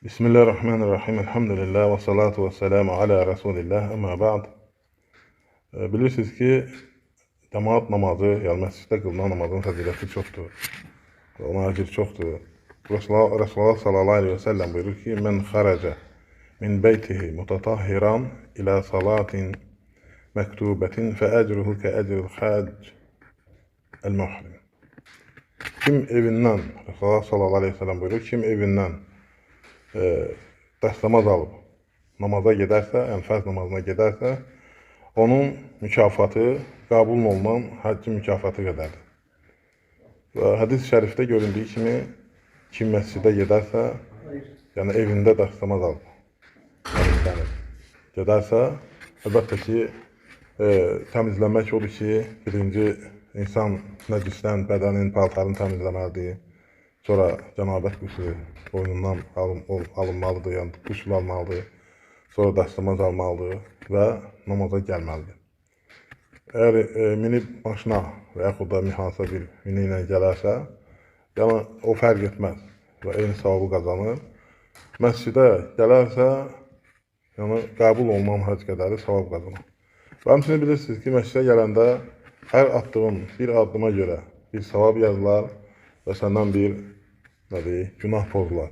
Bismillahirrahmanirrahim. Elhamdülillah və salatu və selamu alə Rasulillah. Əmmə ba'd. Bilirsiniz ki, cemaat namazı, yəni məsciddə qılınan namazın fəziləti çoxdur. Ona əcr çoxdur. Resulullah sallallahu aleyhi və səlləm buyurur ki, mən xarəcə min beytihi mutatahhiran ilə salatin məktubətin fəəcruhu kəəcril xəc el-muhrim. Kim evindən, Resulullah sallallahu aleyhi və səlləm buyurur, kim evindən dəstəmaz alıb namaza gedərsə, yəni fərz namazına gedərsə, onun mükafatı qəbul olunan həccin mükafatı qədərdir. Və hədis-i şərifdə göründüyü kimi, kim məscidə gedərsə, yəni evində dəstəmaz alıb gedərsə, əlbəttə ki, təmizləmək odur ki, birinci insan nəcisdən bədənin, paltarını təmizləməlidir. Sonra cənabət qüsülü boynundan alınmalıdır, yəni qüsül almalıdır. Sonra dəstəmaz almalıdır və namaza gəlməlidir. Əgər minib maşına və yaxud da hansısa bir mini ilə gələrsə, yəni o fərq etməz və eyni savabı qazanır. Məscidə gələrsə, yəni qəbul olunan həcc qədəri savab qazanır. Və həmçinin bilirsiniz ki, məscidə gələndə hər attığın bir addıma görə bir savab yazılar və səndən bir günah pozular,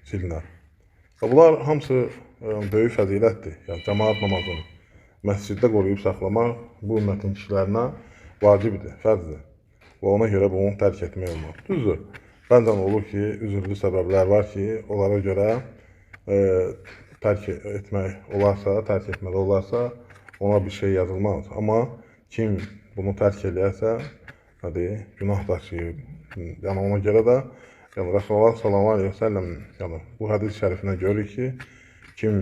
silinər. Bunlar hamısı böyük fəzilətdir. Yəni, cəmaat namazını məsciddə qoruyub saxlamaq bu ümmətin kişilərinə vacibdir, fərzdir. Və ona görə bunu tərk etmək olmaz. Düzdür, bəzən olur ki, üzürlü səbəblər var ki, onlara görə tərk etmək olarsa, tərk etməli olarsa, ona bir şey yazılmaz. Amma kim bunu tərk eləyərsə, günah daşıyır. Yəni, ona görə də Resulullah sallallahu aleyhi və səlləm bu hədis şərifindən görür ki, kim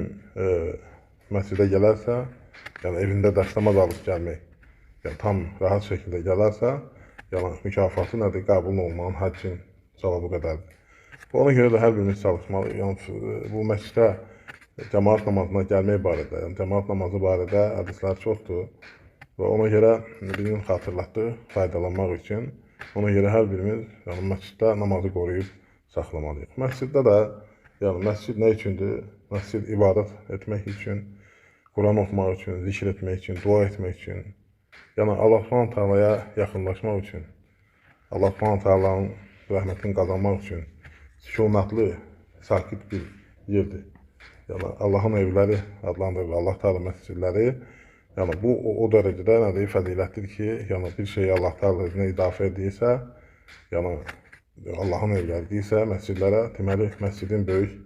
məscidə gələrsə, evində dəstəmaz alıb gəlmək, tam rahat şəkildə gələrsə, mükafatı nədir? Qəbul olunan həccin savabı qədərdir. Ona görə də hər birimiz çalışmalı. Bu məscidə cəmaat namazına gəlmək barədə, cəmaat namazı barədə hədislər çoxdur. Və ona görə bir gün xatırlatdı, faydalanmaq üçün. Ona görə hər birimiz məsciddə namazı qoruyub saxlamalıyıq. Məsciddə də, məscid nə üçündür? Məscid ibadət etmək üçün, Quran oxumaq üçün, zikr etmək üçün, dua etmək üçün, Allah Subhanahu taalaya yaxınlaşmaq üçün, Allah Subhanahu taalanın rəhmətini qazanmaq üçün sükunatlı, sakit bir yerdir. Allahın evləri adlandırılır, Allah Taala məscidləri. Bu o dərəcədə fəzilətlidir ki, bir şey Allah Taala özünə idafə edirsə, Allahın evləri deyirsə məscidlərə, deməli məscidin böyük